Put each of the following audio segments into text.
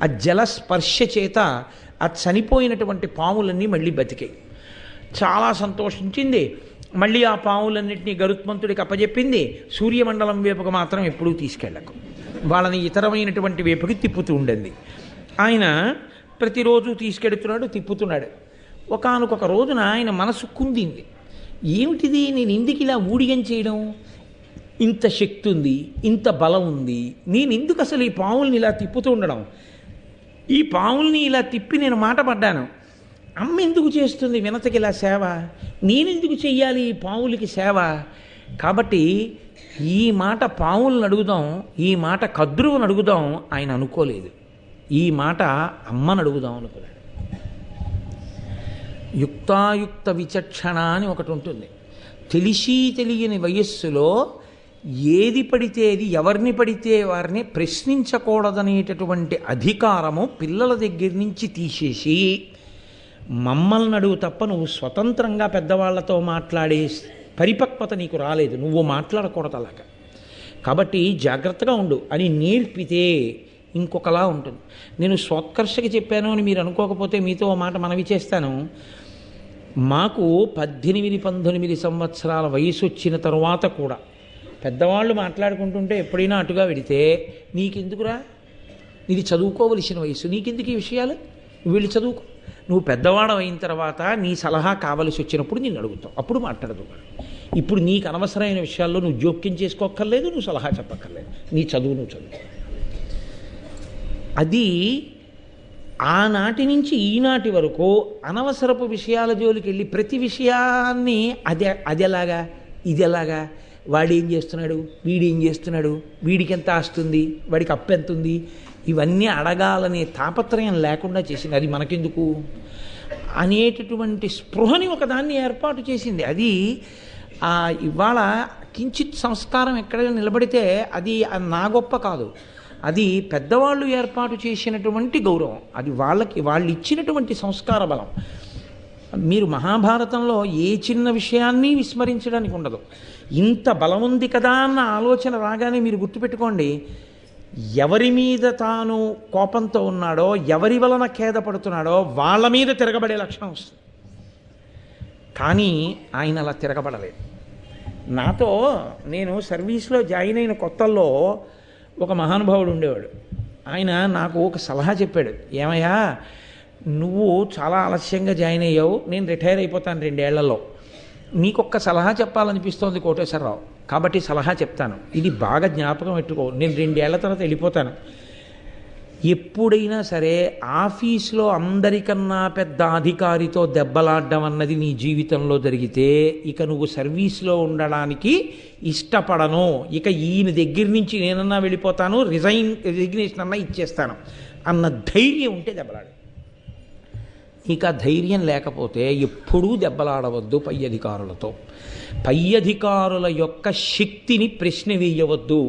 ఆ జలస్పర్శ చేత ఆ చనిపోయినటువంటి పాములన్నీ మళ్ళీ బతికాయి. చాలా సంతోషించింది. మళ్ళీ ఆ పాములన్నింటినీ గరుత్మంతుడికి అప్పచెప్పింది. సూర్యమండలం వైపుకు మాత్రం ఎప్పుడూ తీసుకెళ్ళకు, వాళ్ళని ఇతరమైనటువంటి వైపుకి తిప్పుతూ ఉండింది. ఆయన ప్రతిరోజు తీసుకెడుతున్నాడు, తిప్పుతున్నాడు. ఒకానొక రోజున ఆయన మనసు కుందింది. ఏమిటిది, నేను ఎందుకు ఇలా ఊడిగం చేయడం? ఇంత శక్తి ఉంది, ఇంత బలం ఉంది, నేను ఎందుకు అసలు ఈ పాముల్ని ఇలా తిప్పుతూ ఉండడం? ఈ పాముల్ని ఇలా తిప్పి నేను మాట పడ్డాను, అమ్మ ఎందుకు చేస్తుంది వినతకి ఇలా సేవ, నేనెందుకు చెయ్యాలి ఈ పాములకి సేవ? కాబట్టి ఈ మాట పాములను అడుగుదాం, ఈ మాట కద్రువుని అడుగుదాం ఆయన అనుకోలేదు. ఈ మాట అమ్మను అడుగుదాం అనుకున్నాడు. యుక్తాయుక్త విచక్షణ అని ఒకటి ఉంటుంది. తెలిసి తెలియని వయస్సులో ఏది పడితే అది, ఎవరిని పడితే వారిని ప్రశ్నించకూడదనేటటువంటి అధికారము పిల్లల దగ్గర నుంచి తీసేసి, మమ్మల్ని అడుగు తప్ప నువ్వు స్వతంత్రంగా పెద్దవాళ్లతో మాట్లాడే పరిపక్వత నీకు రాలేదు, నువ్వు మాట్లాడకూడదు అలాగా, కాబట్టి జాగ్రత్తగా ఉండు అని నేర్పితే ఇంకొకలా ఉంటుంది. నేను స్వోత్కర్షకి చెప్పాను అని మీరు అనుకోకపోతే మీతో ఓ మాట మనవి చేస్తాను. మాకు 18-19 సంవత్సరాల వయసు వచ్చిన తరువాత కూడా పెద్దవాళ్ళు మాట్లాడుకుంటుంటే ఎప్పుడైనా అటుగా వెడితే, నీకెందుకురా, నీది చదువుకోవలసిన వయసు, నీకెందుకు ఈ విషయాలు, నువ్వు వెళ్ళి చదువుకో, నువ్వు పెద్దవాడు అయిన తర్వాత నీ సలహా కావలసి వచ్చినప్పుడు నిన్ను అడుగుతావు, అప్పుడు మాట్లాడదు. ఇప్పుడు నీకు అనవసరమైన విషయాల్లో నువ్వు జోక్యం చేసుకోక్కర్లేదు, నువ్వు సలహా చెప్పక్కర్లేదు, నీ చదువు నువ్వు చదువు. అది ఆనాటి నుంచి ఈనాటి వరకు అనవసరపు విషయాల జోలికి వెళ్ళి ప్రతి విషయాన్ని అది ఎలాగా, ఇది ఎలాగా, వాడేం చేస్తున్నాడు, వీడేం చేస్తున్నాడు, వీడికి ఎంత ఆస్తుంది, వాడికి అప్పు ఎంత ఉంది, ఇవన్నీ అడగాలనే తాపత్రయం లేకుండా చేసింది. అది మనకెందుకు అనేటటువంటి స్పృహని ఒకదాన్ని ఏర్పాటు చేసింది. అది ఇవాళ కించిత్ సంస్కారం ఎక్కడైనా నిలబడితే అది నా గొప్ప కాదు, అది పెద్దవాళ్ళు ఏర్పాటు చేసినటువంటి గౌరవం, అది వాళ్ళు ఇచ్చినటువంటి సంస్కార బలం. మీరు మహాభారతంలో ఏ చిన్న విషయాన్ని విస్మరించడానికి ఉండదు. ఇంత బలం ఉంది కదా అన్న ఆలోచన రాగానే మీరు గుర్తుపెట్టుకోండి, ఎవరి మీద తాను కోపంతో ఉన్నాడో, ఎవరి వలన ఖేదపడుతున్నాడో వాళ్ళ మీద తిరగబడే లక్షణం వస్తుంది. కానీ ఆయన అలా తిరగబడలేదు. నేను సర్వీస్లో జాయిన్ అయిన కొత్తల్లో ఒక మహానుభావుడు ఉండేవాడు. ఆయన నాకు ఒక సలహా చెప్పాడు. ఏమయ్యా, నువ్వు చాలా ఆలస్యంగా జాయిన్ అయ్యావు, నేను రిటైర్ అయిపోతాను 2 ఏళ్లలో, నీకొక్క సలహా చెప్పాలనిపిస్తోంది కోటేశ్వరరావు, కాబట్టి సలహా చెప్తాను, ఇది బాగా జ్ఞాపకం పెట్టుకో, నేను 2 ఏళ్ల తర్వాత వెళ్ళిపోతాను. ఎప్పుడైనా సరే ఆఫీసులో అందరికన్నా పెద్ద అధికారితో దెబ్బలాడడం అన్నది నీ జీవితంలో జరిగితే ఇక నువ్వు సర్వీస్లో ఉండడానికి ఇష్టపడను, ఇక ఈయన దగ్గర నుంచి నేనన్నా వెళ్ళిపోతాను, రిజిగ్నేషన్ అన్నా ఇచ్చేస్తాను అన్న ధైర్యం ఉంటే దెబ్బలాడు. ఇక ధైర్యం లేకపోతే ఎప్పుడూ దెబ్బలాడవద్దు పై అధికారులతో. పై అధికారుల యొక్క శక్తిని ప్రశ్న వేయవద్దు.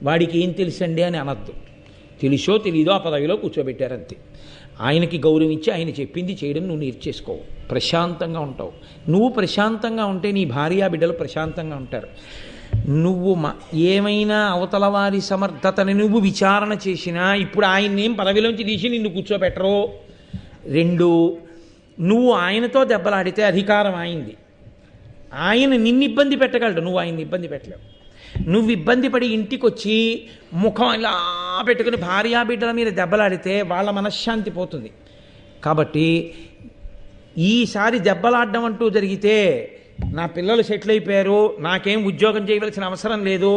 వాడికి ఏం తెలుసండి అని అనద్దు. తెలుసో తెలీదో ఆ పదవిలో కూర్చోబెట్టారంతే. ఆయనకి గౌరవించి ఆయన చెప్పింది చేయడం నువ్వు నేర్చేసుకోవు, ప్రశాంతంగా ఉంటావు. నువ్వు ప్రశాంతంగా ఉంటే నీ భార్య బిడ్డలు ప్రశాంతంగా ఉంటారు. నువ్వు ఏమైనా అవతల వారి సమర్థతని నువ్వు విచారణ చేసినా ఇప్పుడు ఆయన్నేం పదవిలోంచి తీసి నిన్ను కూర్చోబెట్టరు. 2, నువ్వు ఆయనతో దెబ్బలాడితే అధికారం అయింది, ఆయన నిన్ను ఇబ్బంది పెట్టగలడు, నువ్వు ఆయన్ని ఇబ్బంది పెట్టలేవు. నువ్వు ఇబ్బంది పడి ఇంటికి వచ్చి ముఖం ఇలా పెట్టుకుని భార్యాబిడ్డల మీద దెబ్బలాడితే వాళ్ళ మనశ్శాంతి పోతుంది. కాబట్టి ఈసారి దెబ్బలాడడం అంటూ జరిగితే, నా పిల్లలు సెటిల్ అయిపోయారు, నాకేం ఉద్యోగం చేయవలసిన అవసరం లేదు,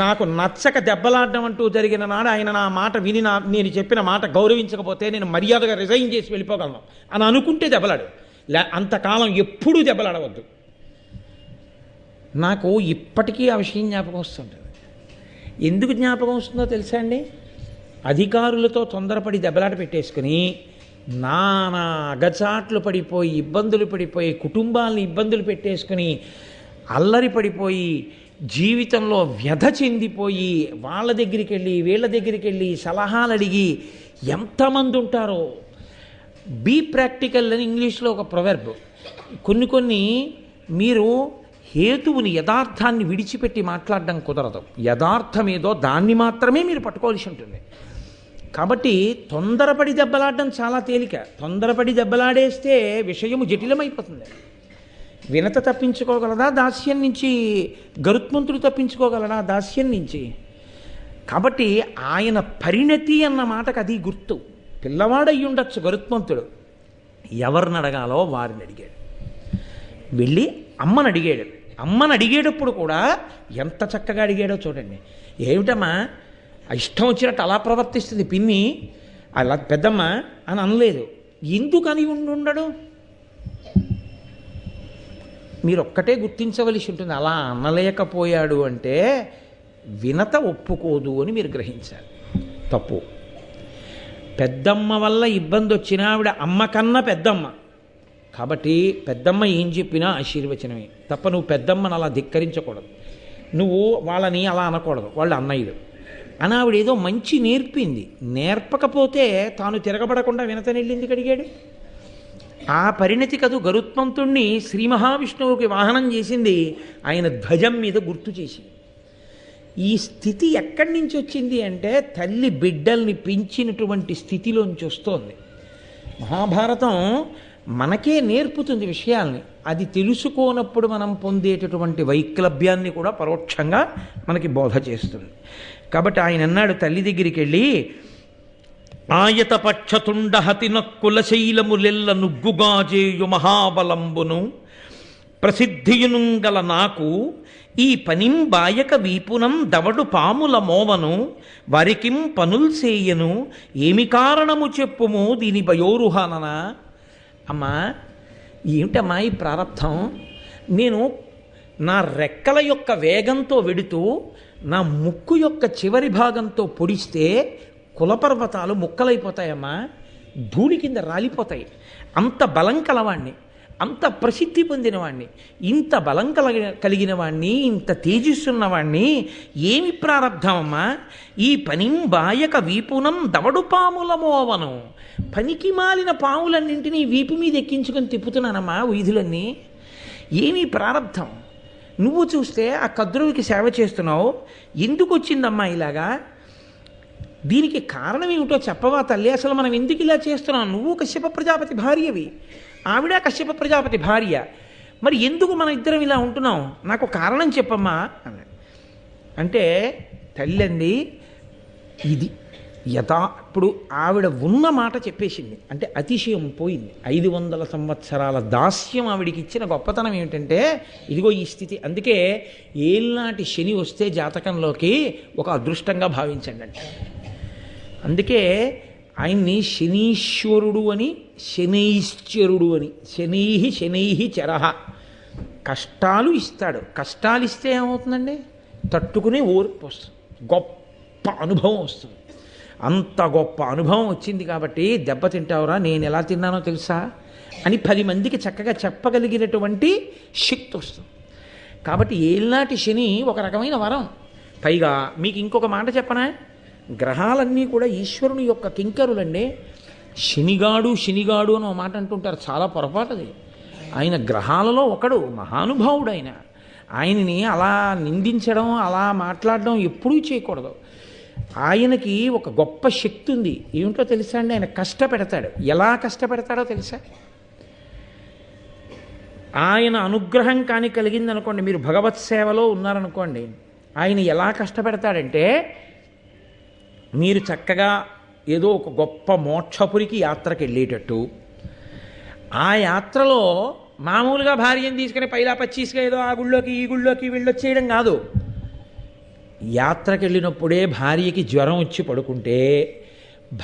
నాకు నచ్చక దెబ్బలాడడం అంటూ జరిగిన నాడు ఆయన నా మాట విని నేను చెప్పిన మాట గౌరవించకపోతే నేను మర్యాదగా రిజైన్ చేసి వెళ్ళిపోగలను అని అనుకుంటే దెబ్బలాడు, అంతకాలం ఎప్పుడూ దెబ్బలాడవద్దు. నాకు ఇప్పటికీ ఆ విషయం జ్ఞాపకం వస్తుంటుంది. ఎందుకు జ్ఞాపకం వస్తుందో తెలుసా అండి? అధికారులతో తొందరపడి దెబ్బలాట పెట్టేసుకుని నానా అగచాట్లు పడిపోయి, ఇబ్బందులు పడిపోయి, కుటుంబాలని ఇబ్బందులు పెట్టేసుకుని అల్లరి పడిపోయి, జీవితంలో వ్యధ చెందిపోయి, వాళ్ళ దగ్గరికి వెళ్ళి వీళ్ళ దగ్గరికి వెళ్ళి సలహాలు అడిగి ఎంతమంది ఉంటారో. బీ ప్రాక్టికల్ అని ఇంగ్లీష్లో ఒక ప్రొవర్బ్. కొన్ని మీరు హేతువుని, యథార్థాన్ని విడిచిపెట్టి మాట్లాడడం కుదరదు. యథార్థమేదో దాన్ని మాత్రమే మీరు పట్టుకోవాల్సి ఉంటుంది. కాబట్టి తొందరపడి దెబ్బలాడడం చాలా తేలిక. తొందరపడి దెబ్బలాడేస్తే విషయము జటిలమైపోతుంది. వినత తప్పించుకోగలదా దాస్యం నుంచి? గరుత్మంతుడు తప్పించుకోగలడా దాస్యం నుంచి? కాబట్టి ఆయన పరిణతి అన్న మాటకు అది గుర్తు. పిల్లవాడయ్యి ఉండొచ్చు గరుత్మంతుడు, ఎవరిని అడగాలో వారిని అడిగాడు. వెళ్ళి అమ్మని అడిగాడు. అమ్మని అడిగేటప్పుడు కూడా ఎంత చక్కగా అడిగాడో చూడండి. ఏమిటమ్మా ఇష్టం వచ్చినట్టు అలా ప్రవర్తిస్తుంది పిన్ని, అలా పెద్దమ్మ అని అనలేదు. ఎందుకని ఉండడు? మీరు ఒక్కటే గుర్తించవలసి ఉంటుంది. అలా అనలేకపోయాడు అంటే వినత ఒప్పుకోదు అని మీరు గ్రహించాలి. తప్పు. పెద్దమ్మ వల్ల ఇబ్బంది వచ్చినా ఆవిడ అమ్మ కన్నా పెద్దమ్మ కాబట్టి పెద్దమ్మ ఏం చెప్పినా ఆశీర్వచనమే తప్ప నువ్వు పెద్దమ్మని అలా ధిక్కరించకూడదు. నువ్వు వాళ్ళని అలా అనకూడదు, వాళ్ళు అన్నయ్యలు అని ఆవిడ ఏదో మంచి నేర్పింది. నేర్పకపోతే తాను తిరగబడకుండా వినతనెళ్ళింది అడిగాడు. ఆ పరిణతి కదు గరుత్మంతుణ్ణి శ్రీ మహావిష్ణువుకి వాహనం చేసింది, ఆయన ధ్వజం మీద గుర్తు చేసింది. ఈ స్థితి ఎక్కడి నుంచి వచ్చింది అంటే తల్లి బిడ్డల్ని పెంచినటువంటి స్థితిలోంచి వస్తోంది. మహాభారతం మనకే నేర్పుతుంది విషయాల్ని. అది తెలుసుకోనప్పుడు మనం పొందేటటువంటి వైక్లభ్యాన్ని కూడా పరోక్షంగా మనకి బోధ చేస్తుంది. కాబట్టి ఆయన అన్నాడు తల్లి దగ్గరికి వెళ్ళి, ఆయతపక్షతుండ హతిన కులశైలములెల్ల నుగ్గుగాజేయు మహాబలంబును ప్రసిద్ధియునుంగల నాకు ఈ పనిం బాయక వీపునం దవడు పాముల మోవను వరికిం పనుల్సేయను ఏమి కారణము చెప్పుము దీని భయోరుహానన. అమ్మా ఏమిటమ్మా ఈ ప్రారబ్ధం? నేను నా రెక్కల యొక్క వేగంతో వెడుతూ నా ముక్కు యొక్క చివరి భాగంతో పొడిస్తే కులపర్వతాలు ముక్కలైపోతాయమ్మా, ధూళి కింద రాలిపోతాయి. అంత బలం కలవాణ్ణి, అంత ప్రసిద్ధి పొందినవాణ్ణి, ఇంత బలం కలిగిన వాణ్ణి, ఇంత తేజస్సున్నవాణ్ణి, ఏమి ప్రారబ్ధమమ్మా? ఈ పనిం బాయక వీపునం దవడు పాముల మోవను, పనికి మాలిన పాములన్నింటినీ వీపు మీద ఎక్కించుకొని తిప్పుతున్నానమ్మా వీధులన్నీ. ఏమీ ప్రారబ్ధం? నువ్వు చూస్తే ఆ కద్రువుకి సేవ చేస్తున్నావు, ఎందుకు వచ్చిందమ్మా ఇలాగా? దీనికి కారణం ఏమిటో చెప్పవా తల్లి? అసలు మనం ఎందుకు ఇలా చేస్తున్నాం? నువ్వు కశ్యప ప్రజాపతి భార్యవి, ఆవిడ కశ్యప ప్రజాపతి భార్య, మరి ఎందుకు మన ఇద్దరం ఇలా ఉంటున్నాం? నాకు కారణం చెప్పమ్మా అన్నాడు. అంటే తల్లి అంది ఇది ఇప్పుడు ఆవిడ ఉన్న మాట చెప్పేసింది. అంటే అతిశయం పోయింది. 500 సంవత్సరాల దాస్యం ఆవిడికి ఇచ్చిన గొప్పతనం ఏమిటంటే ఇదిగో ఈ స్థితి. అందుకే ఏళ్ళనాటి శని వస్తే జాతకంలోకి ఒక అదృష్టంగా భావించండి అంటే. అందుకే ఆయన్ని శనీశ్వరుడు అని, శనైశ్చరుడు అని, శనైహి చరహ. కష్టాలు ఇస్తాడు. కష్టాలు ఇస్తే ఏమవుతుందండి? తట్టుకునే ఓర్పు వస్తుంది, గొప్ప అనుభవం వస్తుంది. అంత గొప్ప అనుభవం వచ్చింది కాబట్టి దెబ్బతింటావురా, నేను ఎలా తిన్నానో తెలుసా అని 10 మందికి చక్కగా చెప్పగలిగినటువంటి శక్తి వస్తుంది. కాబట్టి ఏళ్ళనాటి శని ఒక రకమైన వరం. పైగా మీకు ఇంకొక మాట చెప్పనా? గ్రహాలన్నీ కూడా ఈశ్వరుని యొక్క కింకరులండి. శనిగాడు శనిగాడు అని ఒక మాట అంటుంటారు, చాలా పొరపాటది. ఆయన గ్రహాలలో ఒకడు, మహానుభావుడు. ఆయనని అలా నిందించడం, అలా మాట్లాడడం ఎప్పుడూ చేయకూడదు. ఆయనకి ఒక గొప్ప శక్తి ఉంది. ఏమిటో తెలుసా అండి? ఆయన కష్టపెడతాడు. ఎలా కష్టపెడతాడో తెలుసా? ఆయన అనుగ్రహం కానీ కలిగిందనుకోండి, మీరు భగవత్ సేవలో ఉన్నారనుకోండి, ఆయన ఎలా కష్టపెడతాడంటే మీరు చక్కగా ఏదో ఒక గొప్ప మోక్షపురికి యాత్రకి వెళ్ళేటట్టు, ఆ యాత్రలో మామూలుగా భార్యను తీసుకుని పైలా పచ్చీస్గా ఏదో ఆ గుళ్ళోకి ఈ గుళ్ళోకి వెళ్ళొచ్చేయడం కాదు. యాత్రకి వెళ్ళినప్పుడే భార్యకి జ్వరం వచ్చి పడుకుంటే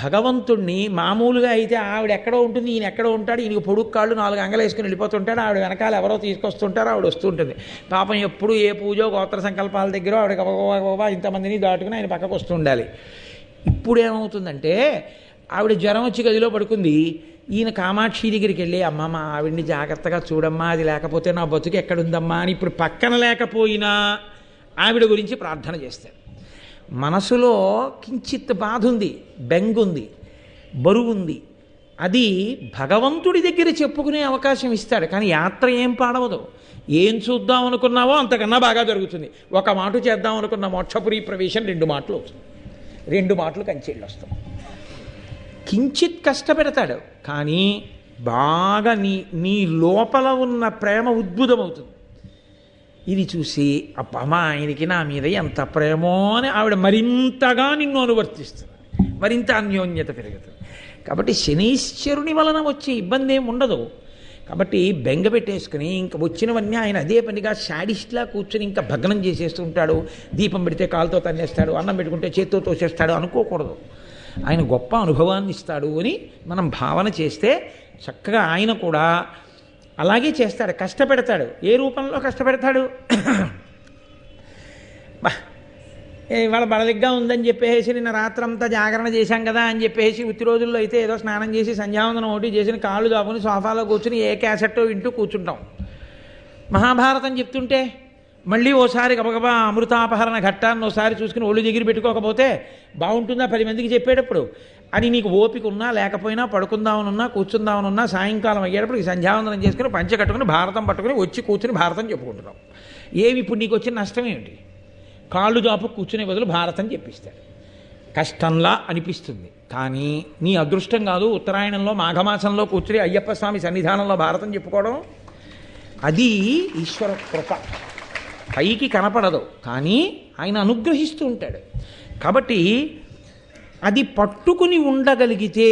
భగవంతుణ్ణి మామూలుగా అయితే ఆవిడ ఎక్కడో ఉంటుంది, ఈయన ఎక్కడో ఉంటాడు, ఈయనకి పొడుగు కాళ్ళు 4 అంగలు వేసుకుని వెళ్ళిపోతుంటాడు, ఆవిడ వెనకాల ఎవరో తీసుకొస్తుంటారు, ఆవిడ వస్తుంటుంది. పాపం ఎప్పుడు ఏ పూజో గోత్ర సంకల్పాల దగ్గర ఆవిడ ఇంతమందిని దాటుకుని ఆయన పక్కకు వస్తూ ఉండాలి. ఇప్పుడు ఏమవుతుందంటే ఆవిడ జ్వరం వచ్చి గదిలో పడుకుంది, ఈయన కామాక్షి దగ్గరికి వెళ్ళి అమ్మ మా ఆవిడ్ని జాగ్రత్తగా చూడమ్మా, అది లేకపోతే నా బతుకు ఎక్కడుందమ్మా అని ఇప్పుడు పక్కన లేకపోయినా ఆవిడ గురించి ప్రార్థన చేస్తాడు. మనసులో కించిత్ బాధ ఉంది, బెంగుంది, బరువుంది, అది భగవంతుడి దగ్గర చెప్పుకునే అవకాశం ఇస్తాడు. కానీ యాత్ర ఏం పాడవదు. ఏం చూద్దాం అనుకున్నావో అంతకన్నా బాగా జరుగుతుంది. ఒక మాట చేద్దాం అనుకున్న మోక్షపురి ప్రవేశం 2 మాటలు అవుతుంది, 2 మాటలు కంచెళ్ళు వస్తాం. కించిత్ కష్టపెడతాడు, కానీ బాగా నీ లోపల ఉన్న ప్రేమ ఉద్భుతమవుతుంది. ఇది చూసి అమ్మా ఆయనకి నా మీద ఎంత ప్రేమో అని ఆవిడ మరింతగా నిన్ను అనువర్తిస్తుంది, మరింత అన్యోన్యత పెరుగుతుంది. కాబట్టి శనీశ్వరుని వలన వచ్చే ఇబ్బంది ఏమి ఉండదు. కాబట్టి బెంగ పెట్టేసుకుని ఇంకా వచ్చినవన్నీ ఆయన అదే పనిగా శాడిస్ట్లా కూర్చొని ఇంకా భగ్నం చేసేస్తూ ఉంటాడు. దీపం పెడితే కాలుతో తన్నేస్తాడు, అన్నం పెట్టుకుంటే చేత్తో తోసేస్తాడు అనుకోకూడదు. ఆయన గొప్ప అనుభవాన్ని ఇస్తాడు అని మనం భావన చేస్తే చక్కగా ఆయన కూడా అలాగే చేస్తాడు, కష్టపెడతాడు. ఏ రూపంలో కష్టపెడతాడు? ఇవాళ బడలిగ్గా ఉందని చెప్పేసి నిన్న రాత్రంతా జాగరణ చేశాం కదా అని చెప్పేసి ఉత్తి రోజుల్లో అయితే ఏదో స్నానం చేసి సంధ్యావందనం ఒకటి చేసిన కాళ్ళు దాపుని సోఫాలో కూర్చుని ఏ క్యాసెట్టో వింటూ కూర్చుంటాం. మహాభారతం చెప్తుంటే మళ్ళీ ఓసారి గబగబా అమృతాపహరణ ఘట్టాన్ని ఓసారి చూసుకుని ఒళ్ళు దగ్గర పెట్టుకోకపోతే బాగుంటుందా 10 మందికి చెప్పేటప్పుడు అని నీకు ఓపిక ఉన్నా లేకపోయినా పడుకుందామనున్నా కూర్చుందామనున్నా సాయంకాలం అయ్యేటప్పుడు ఈ సంధ్యావందనం చేసుకుని పంచ కట్టుకుని భారతం పట్టుకుని వచ్చి కూర్చుని భారతం చెప్పుకుంటున్నాం. ఏమి ఇప్పుడు నీకు వచ్చిన నష్టం ఏమిటి? కాళ్ళు దాపు కూర్చునే బదులు భారతం చెప్పిస్తాడు. కష్టంలా అనిపిస్తుంది, కానీ నీ అదృష్టం కాదు. ఉత్తరాయణంలో మాఘమాసంలో కూర్చుని అయ్యప్ప స్వామి సన్నిధానంలో భారతం చెప్పుకోవడం అది ఈశ్వర కృప. పైకి కనపడదు, కానీ ఆయన అనుగ్రహిస్తూ ఉంటాడు. కాబట్టి అది పట్టుకుని ఉండగలిగితే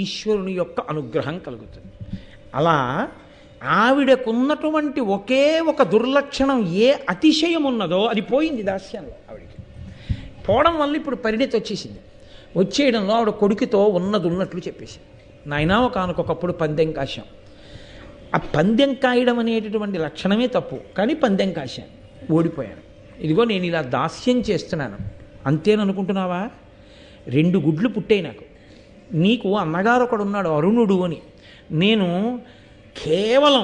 ఈశ్వరుని యొక్క అనుగ్రహం కలుగుతుంది. అలా ఆవిడకున్నటువంటి ఒకే ఒక దుర్లక్షణం, ఏ అతిశయం ఉన్నదో అది పోయింది దాస్యంలో. ఆవిడికి పోవడం వల్ల ఇప్పుడు పరిణితి వచ్చేసింది. వచ్చేయడంలో ఆవిడ కొడుకుతో ఉన్నది ఉన్నట్లు చెప్పేసింది. నాయనా ఒకనకొకప్పుడు పందెం కాశాం. ఆ పందెం కాయడం అనేటటువంటి లక్షణమే తప్పు, కానీ పందెం కాశాను, ఓడిపోయాను. ఇదిగో నేను ఇలా దాస్యం చేస్తున్నాను అంతేననుకుంటున్నావా? 2 గుడ్లు పుట్టాయి నాకు. నీకు అన్నగారు ఒకడున్నాడు అరుణుడు అని. నేను కేవలం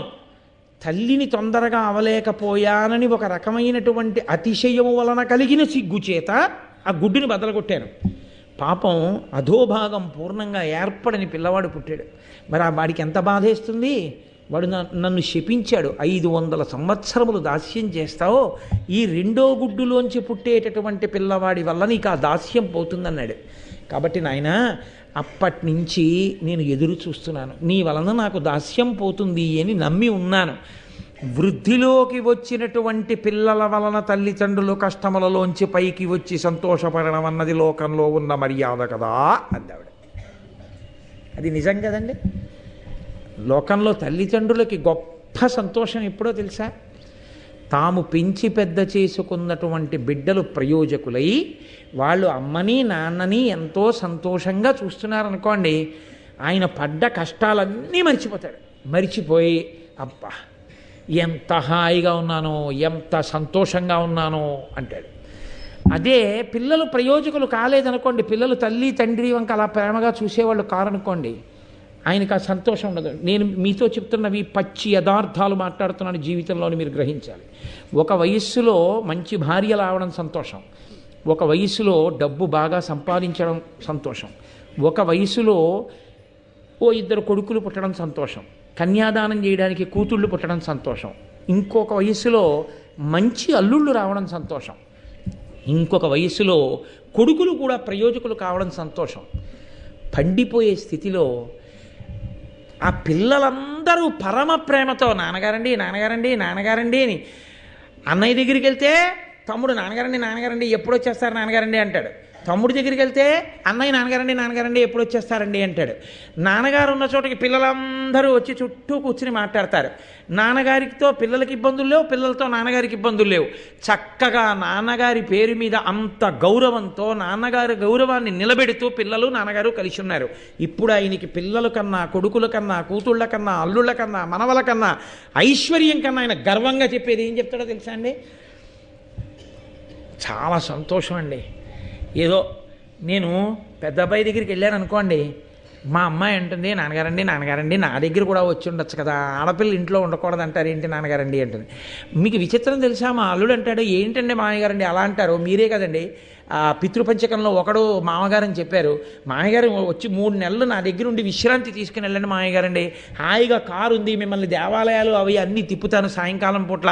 తల్లిని తొందరగా అవలేకపోయానని ఒక రకమైనటువంటి అతిశయము వలన కలిగిన సిగ్గుచేత ఆ గుడ్డుని బదలగొట్టాను. పాపం అధోభాగం పూర్ణంగా ఏర్పడని పిల్లవాడు పుట్టాడు. మరి ఆ వాడికి ఎంత బాధేస్తుంది? వాడు నన్ను శపించాడు, 500 సంవత్సరములు దాస్యం చేస్తావో ఈ 2వ గుడ్డులోంచి పుట్టేటటువంటి పిల్లవాడి వల్ల నీకు ఆ దాస్యం పోతుందన్నాడు. కాబట్టి నాయనా అప్పటి నుంచి నేను ఎదురు చూస్తున్నాను, నీ వలన నాకు దాస్యం పోతుంది అని నమ్మి ఉన్నాను. వృద్ధిలోకి వచ్చినటువంటి పిల్లల వలన తల్లిదండ్రులు కష్టములలోంచి పైకి వచ్చి సంతోషపడడం అన్నది లోకంలో ఉన్న మర్యాద కదా అందావిడ. అది నిజం కదండి. లోకంలో తల్లిదండ్రులకి గొప్ప సంతోషం ఎప్పుడో తెలుసా? తాము పెంచి పెద్ద చేసుకున్నటువంటి బిడ్డలు ప్రయోజకులై వాళ్ళు అమ్మని నాన్నని ఎంతో సంతోషంగా చూస్తున్నారనుకోండి, ఆయన పడ్డ కష్టాలన్నీ మర్చిపోతాడు. మర్చిపోయి అబ్బా ఎంత హాయిగా ఉన్నానో, ఎంత సంతోషంగా ఉన్నానో అంటాడు. అదే పిల్లలు ప్రయోజకులు కాలేదనుకోండి, పిల్లలు తల్లి తండ్రి వంక అలా ప్రేమగా చూసేవాళ్ళు కారనుకోండి, ఆయనకు ఆ సంతోషం ఉండదు. నేను మీతో చెప్తున్నవి పచ్చి యథార్థాలు మాట్లాడుతున్నాను, జీవితంలోని మీరు గ్రహించాలి. ఒక వయస్సులో మంచి భార్య రావడం సంతోషం, ఒక వయస్సులో డబ్బు బాగా సంపాదించడం సంతోషం, ఒక వయస్సులో 2 కొడుకులు పుట్టడం సంతోషం, కన్యాదానం చేయడానికి కూతుళ్ళు పుట్టడం సంతోషం, ఇంకొక వయస్సులో మంచి అల్లుళ్ళు రావడం సంతోషం, ఇంకొక వయస్సులో కొడుకులు కూడా ప్రయోజకులు కావడం సంతోషం. పండిపోయే స్థితిలో ఆ పిల్లలందరూ పరమ ప్రేమతో నాన్నగారండి నాన్నగారండి నాన్నగారండి అని, అన్నయ్య దగ్గరికి వెళ్తే తమ్ముడు నాన్నగారండి నాన్నగారండి ఎప్పుడు వచ్చేస్తారు నాన్నగారండి అంటాడు. తమ్ముడి దగ్గరికి వెళ్తే అన్నయ్య నాన్నగారండి నాన్నగారండి ఎప్పుడు వచ్చేస్తారండి అంటాడు. నాన్నగారు ఉన్న చోటకి పిల్లలందరూ వచ్చి చుట్టూ కూర్చుని మాట్లాడతారు. నాన్నగారితో పిల్లలకి ఇబ్బందులు లేవు, పిల్లలతో నాన్నగారికి ఇబ్బందులు లేవు. చక్కగా నాన్నగారి పేరు మీద అంత గౌరవంతో నాన్నగారి గౌరవాన్ని నిలబెడుతూ పిల్లలు నాన్నగారు కలిసి ఉన్నారు. ఇప్పుడు ఆయనకి పిల్లల కన్నా, కొడుకుల కన్నా, కూతుళ్ళ కన్నా, అల్లుళ్ళ కన్నా, మనవల కన్నా, ఐశ్వర్యం కన్నా ఆయన గర్వంగా చెప్పేది ఏం చెప్తాడో తెలుసా అండి? చాలా సంతోషం అండి. ఏదో నేను పెద్ద అబ్బాయి దగ్గరికి వెళ్ళాను అనుకోండి, మా అమ్మాయి అంటుంది నాన్నగారండి నాన్నగారండి నా దగ్గర కూడా వచ్చి ఉండొచ్చు కదా, ఆడపిల్ల ఇంట్లో ఉండకూడదు అంటారు ఏంటి నాన్నగారండి అంటుంది. మీకు విచిత్రం తెలుసా? మా అల్లుడు అంటాడు ఏంటండి మామయ్యగారండి అలా అంటారు, మీరే కదండి ఆ పితృపంచకంలో ఒకడు మామగారని చెప్పారు, మామయ్యగారు వచ్చి 3 నెలలు నా దగ్గర ఉండి విశ్రాంతి తీసుకుని వెళ్ళండి మామయ్యగారండి, హాయిగా కారు ఉంది, మిమ్మల్ని దేవాలయాలు అవి అన్నీ తిప్పుతాను, సాయంకాలం పూట్ల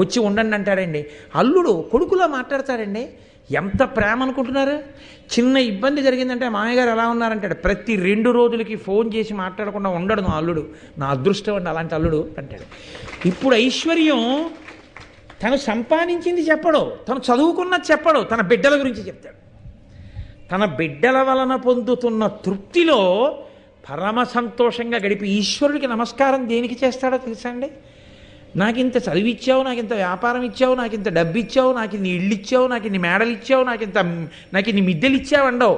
వచ్చి ఉండండి అంటాడండి. అల్లుడు కొడుకులో మాట్లాడతాడండి. ఎంత ప్రేమ అనుకుంటున్నారు? చిన్న ఇబ్బంది జరిగిందంటే మామయ్యగారు ఎలా ఉన్నారంటాడు, ప్రతి 2 రోజులకి ఫోన్ చేసి మాట్లాడకుండా ఉండడు నా అల్లుడు, నా అదృష్టం అండి అలాంటి అల్లుడు అంటాడు. ఇప్పుడు ఐశ్వర్యం తను సంపాదించింది చెప్పడు, తను చదువుకున్నది చెప్పడు, తన బిడ్డల గురించి చెప్తాడు. తన బిడ్డల వలన పొందుతున్న తృప్తిలో పరమ సంతోషంగా గడిపి ఈశ్వరుడికి నమస్కారం దేనికి చేస్తాడో తెలుసా అండి? నాకింత చదివిచ్చావు, నాకింత వ్యాపారం ఇచ్చావు, నాకింత డబ్బు ఇచ్చావు, నాకు ఇన్ని ఇళ్ళు ఇచ్చావు, నాకు ఇన్ని మేడలు ఇచ్చావు, నాకు ఇన్ని మిద్దెలు ఇచ్చావు అండవు,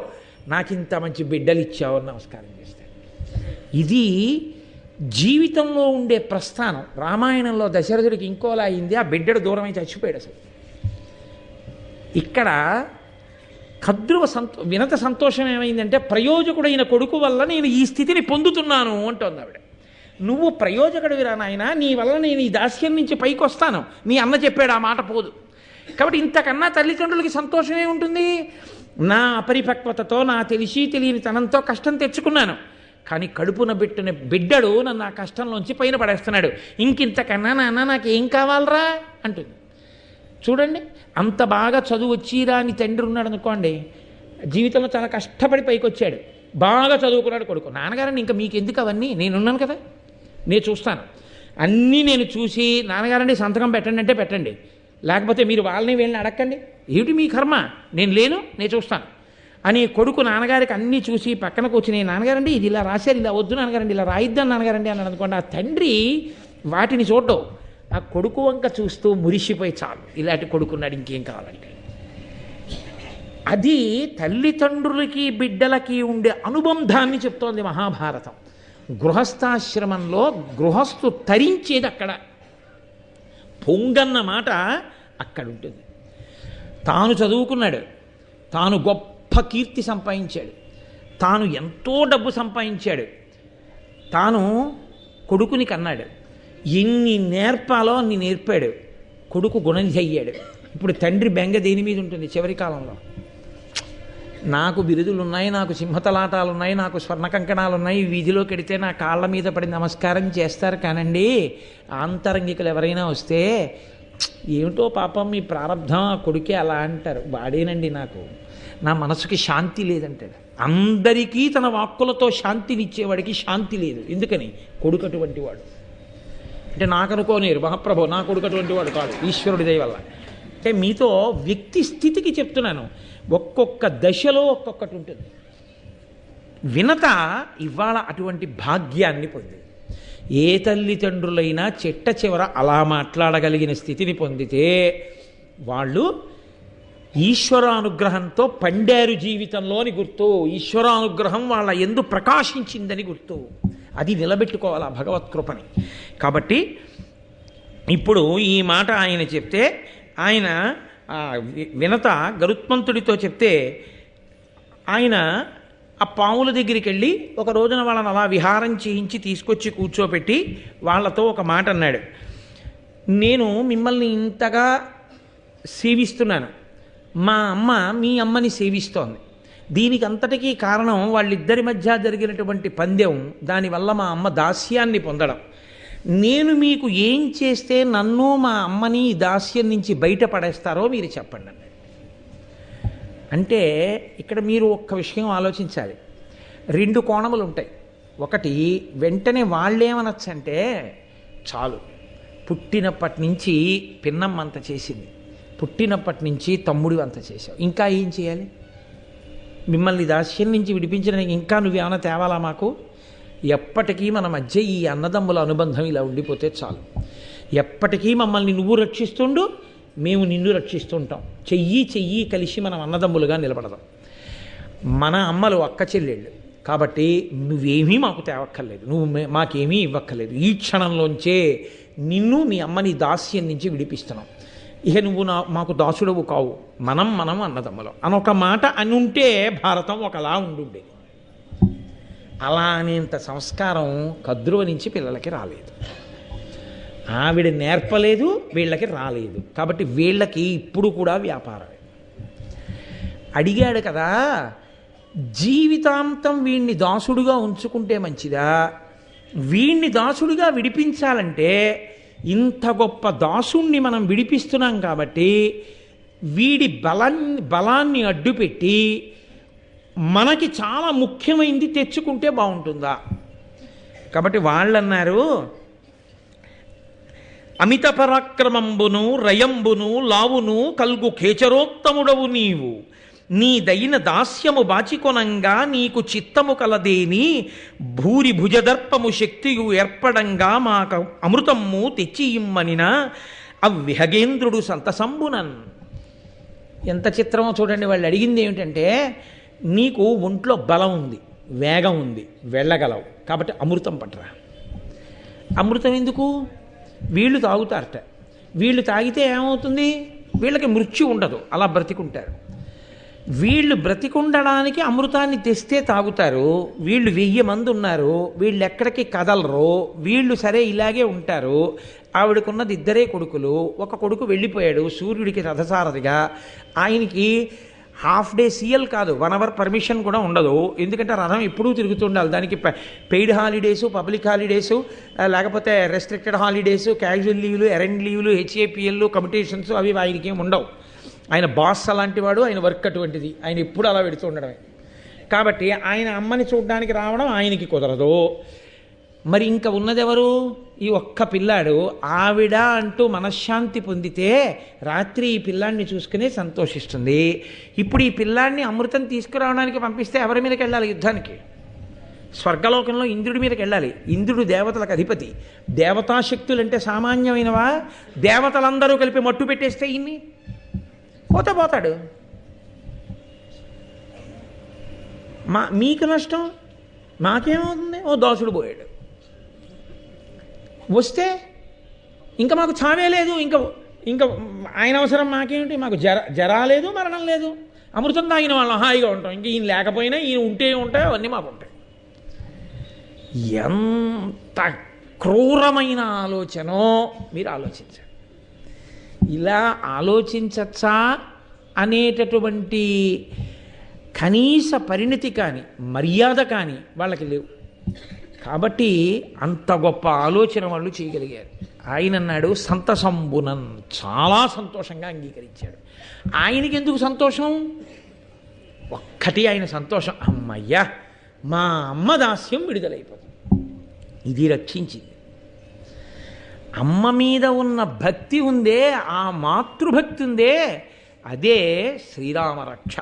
నాకింత మంచి బిడ్డలు ఇచ్చావు అని నమస్కారం చేస్తాడు. ఇది జీవితంలో ఉండే ప్రస్థానం. రామాయణంలో దశరథుడికి ఇంకోలా అయింది, ఆ బిడ్డడు దూరమై చచ్చిపోయాడు. అసలు ఇక్కడ వినత సంతోషం ఏమైందంటే, ప్రయోజకుడైన కొడుకు వల్ల నేను ఈ స్థితిని పొందుతున్నాను అంటోంది ఆవిడ. నువ్వు ప్రయోజకుడివిరా నాయన, నీ వల్ల నేను ఈ దాస్యం నుంచి పైకి వస్తాను, నీ అన్న చెప్పాడు, ఆ మాట పోదు. కాబట్టి ఇంతకన్నా తల్లిదండ్రులకి సంతోషమే ఉంటుంది. నా అపరిపక్వతతో, నా తెలియని తనంతో కష్టం తెచ్చుకున్నాను, కానీ కడుపున పెట్టిన బిడ్డడు నన్ను ఆ కష్టంలోంచి పైన పడేస్తున్నాడు, ఇంకింతకన్నా నాన్న నాకేం కావాలరా అంటుంది. చూడండి, అంత బాగా చదువు వచ్చిరాని తండ్రి ఉన్నాడు అనుకోండి, జీవితంలో చాలా కష్టపడి పైకి వచ్చాడు, బాగా చదువుకున్నాడు కొడుకు. నాన్నగారండి ఇంకా మీకు ఎందుకు అవన్నీ, నేనున్నాను కదా, నేను చూస్తాను, అన్నీ నేను చూసి నాన్నగారండి సంతకం పెట్టండి అంటే పెట్టండి, లేకపోతే మీరు వాళ్ళని వీళ్ళని అడగండి, ఏమిటి మీ కర్మ, నేను చూస్తాను అని కొడుకు నాన్నగారికి అన్నీ చూసి పక్కన కూర్చుని, నాన్నగారండి ఇది ఇలా రాశారు, ఇలా వద్దు నాన్నగారండి, ఇలా రాయిద్దాం నాన్నగారండి అని అనుకోండి. ఆ తండ్రి వాటిని చూడడం, ఆ కొడుకు వంక చూస్తూ మురిసిపోయి చాలు, ఇలాంటి కొడుకున్నాడు ఇంకేం కావాలంటే. అది తల్లిదండ్రులకి బిడ్డలకి ఉండే అనుబంధాన్ని చెప్తోంది మహాభారతం. గృహస్థాశ్రమంలో గృహస్థు తరించేది అక్కడ, పొంగన్న మాట అక్కడ ఉంటుంది. తాను చదువుకున్నాడు, తాను గొప్ప కీర్తి సంపాదించాడు, తాను ఎంతో డబ్బు సంపాదించాడు, తాను కొడుకుని కన్నాడు, ఎన్ని నేర్పాలో అన్ని నేర్పాడు, కొడుకు గుణనిధి అయ్యాడు. ఇప్పుడు తండ్రి బెంగ దేని మీద ఉంటుంది చివరి కాలంలో? నాకు బిరుదులు ఉన్నాయి, నాకు సింహతలాటాలు ఉన్నాయి, నాకు స్వర్ణ కంకణాలు ఉన్నాయి, వీధిలోకి వెడితే నా కాళ్ళ మీద పడి నమస్కారం చేస్తారు కానండి, ఆంతరంగికులు ఎవరైనా వస్తే ఏమిటో పాపం మీ ప్రారంధం, ఆ కొడుకే అలా అంటారు, వాడేనండి నాకు, నా మనసుకి శాంతి లేదంటాడు. అందరికీ తన వాక్కులతో శాంతినిచ్చేవాడికి శాంతి లేదు. ఎందుకని? కొడుకు అటువంటి వాడు. అంటే నాకు అనుకోనేరు మహాప్రభు, నా కొడుకు అటువంటి వాడు కాదు, ఈశ్వరుడి దయ వల్ల. అంటే మీతో వ్యక్తి స్థితికి చెప్తున్నాను, ఒక్కొక్క దశలో ఒక్కొక్కటి ఉంటుంది. వినత ఇవాళ అటువంటి భాగ్యాన్ని పొందింది. ఏ తల్లిదండ్రులైనా చిట్ట చివర అలా మాట్లాడగలిగిన స్థితిని పొందితే వాళ్ళు ఈశ్వరానుగ్రహంతో పండారు జీవితంలోని గుర్తు, ఈశ్వరానుగ్రహం వాళ్ళ యందు ప్రకాశించిందని గుర్తు. అది నిలబెట్టుకోవాలి ఆ భగవత్ కృపని. కాబట్టి ఇప్పుడు ఈ మాట ఆయన చెప్తే, ఆయన వినత గరుత్మంతుడితో చెప్తే, ఆయన ఆ పాముల దగ్గరికి వెళ్ళి ఒక రోజున వాళ్ళని అలా విహారం చేయించి తీసుకొచ్చి కూర్చోపెట్టి వాళ్ళతో ఒక మాట అన్నాడు, నేను మిమ్మల్ని ఇంతగా సేవిస్తున్నాను, మా అమ్మ మీ అమ్మని సేవిస్తోంది, దీనికి అంతటికీ కారణం వాళ్ళిద్దరి మధ్య జరిగినటువంటి పందెం, దానివల్ల మా అమ్మ దాస్యాన్ని పొందడం, నేను మీకు ఏం చేస్తే నన్ను మా అమ్మని దాస్యం నుంచి బయటపడేస్తారో మీరు చెప్పండి అన్నాడు. అంటే ఇక్కడ మీరు ఒక్క విషయం ఆలోచించాలి, 2 కోణములు ఉంటాయి. ఒకటి, వెంటనే వాళ్ళేమనొచ్చంటే, చాలు పుట్టినప్పటి నుంచి పిన్నమ్మ అంత చేసింది, పుట్టినప్పటి నుంచి తమ్ముడు అంత చేశావు, ఇంకా ఏం చేయాలి, మిమ్మల్ని దాస్యం నుంచి విడిపించడానికి ఇంకా నువ్వేమైనా తేవాలా మాకు, ఎప్పటికీ మన మధ్య ఈ అన్నదమ్ముల అనుబంధం ఇలా ఉండిపోతే చాలు, ఎప్పటికీ మమ్మల్ని నువ్వు రక్షిస్తుండు, మేము నిన్ను రక్షిస్తుంటాం, చెయ్యి కలిసి మనం అన్నదమ్ములుగా నిలబడదాం. మన అమ్మలు అక్క చెల్లెళ్ళు కాబట్టి నువ్వేమీ మాకు తేవక్కర్లేదు, నువ్వు మాకేమీ ఇవ్వక్కర్లేదు, ఈ క్షణంలోంచే నిన్ను మీ అమ్మని దాస్యం నుంచి విడిపిస్తున్నాం, ఇక నువ్వు మాకు దాసుడవు కావు, మనం అన్నదమ్ములం అనొక మాట అని ఉంటే భారతం ఒకలా ఉండుండేది. అలా అనేంత సంస్కారం కద్రువ నుంచి పిల్లలకి రాలేదు, ఆవిడ నేర్పలేదు, వీళ్ళకి రాలేదు. కాబట్టి వీళ్ళకి ఇప్పుడు కూడా వ్యాపారమే. అడిగాడు కదా, జీవితాంతం వీణ్ణి దాసుడుగా ఉంచుకుంటే మంచిదా, వీణ్ణి దాసుడుగా విడిపించాలంటే ఇంత గొప్ప దాసుణ్ణి మనం విడిపిస్తున్నాం కాబట్టి వీడి బలాన్ని అడ్డుపెట్టి మనకి చాలా ముఖ్యమైనది తెచ్చుకుంటే బాగుంటుందా? కాబట్టి వాళ్ళు అన్నారు, అమిత పరాక్రమంబును రయంబును లావును కల్గు ఖేచరోత్తముడవు నీవు, నీదైన దాస్యము బాచికొనంగా నీకు చిత్తము కలదేని, భూరి భుజదర్పము శక్తియు ఏర్పడంగా మాక అమృతమ్ము తెచ్చి ఇమ్మనిన అవ్విహగేంద్రుడు సంతసంబునన్. ఎంత చిత్రమో చూడండి. వాళ్ళు అడిగింది ఏమిటంటే, నీకు ఒంట్లో బలం ఉంది, వేగం ఉంది, వెళ్ళగలవు, కాబట్టి అమృతం పట్టరా. అమృతం ఎందుకు? వీళ్ళు తాగుతారట. వీళ్ళు తాగితే ఏమవుతుంది? వీళ్ళకి మృత్యు ఉండదు, అలా బ్రతికుంటారు. వీళ్ళు బ్రతికుండడానికి అమృతాన్ని తెస్తే తాగుతారు. వీళ్ళు 1000 మంది ఉన్నారు, వీళ్ళు ఎక్కడికి కదలరు, వీళ్ళు సరే ఇలాగే ఉంటారు. ఆవిడకున్నది 2 కొడుకులు, ఒక కొడుకు వెళ్ళిపోయాడు సూర్యుడికి రథసారథిగా. ఆయనకి హాఫ్ డే సీఎల్ కాదు, 1 అవర్ పర్మిషన్ కూడా ఉండదు. ఎందుకంటే రథం ఎప్పుడూ తిరుగుతుండాలి. దానికి పెయిడ్ హాలిడేసు, పబ్లిక్ హాలిడేసు, లేకపోతే రెస్ట్రిక్టెడ్ హాలిడేసు, క్యాజువల్ లీవ్లు, ఎరెండ్ లీవ్లు, హెచ్ఏపిఎల్లు, కమిటేషన్స్ అవి ఆయనకి ఏమి ఉండవు. ఆయన బాస్ అలాంటి వాడు, ఆయన వర్క్ అటువంటిది, ఆయన ఎప్పుడు అలా పెడుతూ ఉండడమే. కాబట్టి ఆయన అమ్మని చూడడానికి రావడం ఆయనకి కుదరదు. మరి ఇంకా ఉన్నదెవరు? ఈ ఒక్క పిల్లాడు. ఆవిడ అంటూ మనశ్శాంతి పొందితే రాత్రి ఈ పిల్లాడిని చూసుకునే సంతోషిస్తుంది. ఇప్పుడు ఈ పిల్లాడిని అమృతం తీసుకురావడానికి పంపిస్తే ఎవరి మీదకి వెళ్ళాలి యుద్ధానికి? స్వర్గలోకంలో ఇంద్రుడి మీదకి వెళ్ళాలి. ఇంద్రుడు దేవతలకు అధిపతి. దేవతాశక్తులంటే సామాన్యమైనవా? దేవతలందరూ కలిపి మట్టు పెట్టేస్తే ఇన్ని పోతాడు. మీకు నష్టం, మాకేమవుతుంది? ఓ దోసుడు పోయాడు. వస్తే ఇంకా మాకు చావే లేదు, ఇంకా ఆయన అవసరం మాకేమిటి? మాకు జరా లేదు, మరణం లేదు, అమృతం తాగిన వాళ్ళం హాయిగా ఉంటాం. ఇంక ఈయన లేకపోయినా ఈయన ఉంటే ఉంటాయి, అవన్నీ మాకు ఉంటాయి. ఎంత క్రూరమైన ఆలోచనో మీరు ఆలోచించండి. ఇలా ఆలోచించచ్చా అనేటటువంటి కనీస పరిణతి కానీ మర్యాద కానీ వాళ్ళకి లేవు. కాబట్టి అంత గొప్ప ఆలోచన వాళ్ళు చేయగలిగారు. ఆయన అన్నాడు సంతసంబునన్, చాలా సంతోషంగా అంగీకరించాడు. ఆయనకి ఎందుకు సంతోషం? ఒక్కటి ఆయన సంతోషం, అమ్మయ్యా మా అమ్మ దాస్యం విడుదలైపోతుంది, ఇది రక్షించింది. అమ్మ మీద ఉన్న భక్తి ఉందే, ఆ మాతృభక్తి ఉందే, అదే శ్రీరామరక్ష.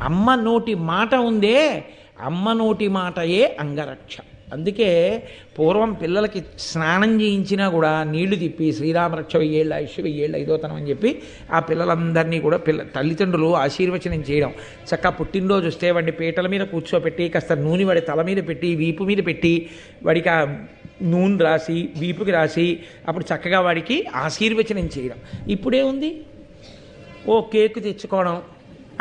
అమ్మ నోటి మాట ఉందే, అమ్మ నోటి మాటయే అంగరక్ష. అందుకే పూర్వం పిల్లలకి స్నానం చేయించినా కూడా నీళ్లు తిప్పి శ్రీరామరక్ష 1000 ఏళ్ళ ఆయుష్ 1000 ఏళ్ళ ఐదోతనం అని చెప్పి ఆ పిల్లలందరినీ కూడా తల్లిదండ్రులు ఆశీర్వచనం చేయడం. చక్కగా పుట్టినరోజు వస్తే వాడిని పీటల మీద కూర్చోపెట్టి కాస్త నూనె వాడి తల మీద పెట్టి వీపు మీద పెట్టి వాడికి ఆ నూనె రాసి వీపుకి రాసి అప్పుడు చక్కగా వాడికి ఆశీర్వచనం చేయడం. ఇప్పుడే ఉంది, ఓ కేకు తెచ్చుకోవడం,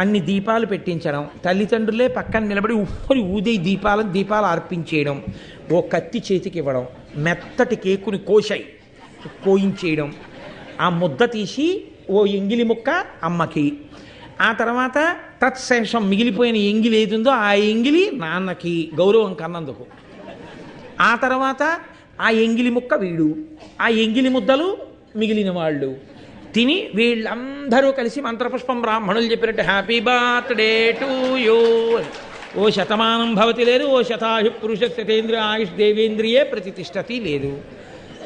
అన్ని దీపాలు పెట్టించడం, తల్లిదండ్రులే పక్కన నిలబడి ఉప్పని ఊదే దీపాలు అర్పించేయడం, ఓ కత్తి చేతికి ఇవ్వడం, మెత్తటి కేకుని కోయించేయడం, ఆ ముద్ద తీసి ఓ ఎంగిలి ముక్క అమ్మకి, ఆ తర్వాత తత్శేషం మిగిలిపోయిన ఎంగిలి ఏదుందో ఆ ఎంగిలి నాన్నకి గౌరవం కన్నందుకు, ఆ తర్వాత ఆ ఎంగిలి ముక్క వీడు, ఆ ఎంగిలి ముద్దలు మిగిలిన వాళ్ళు తిని వీళ్ళందరూ కలిసి మంత్రపుష్పం బ్రాహ్మణులు చెప్పినట్టు హ్యాపీ బర్త్డే టు యూ, ఓ శతమానం భవతి లేదు, ఓ శతాయు పురుష శతేంద్రియ ఆయుష్ దేవేంద్రియే ప్రతిష్టతి లేదు.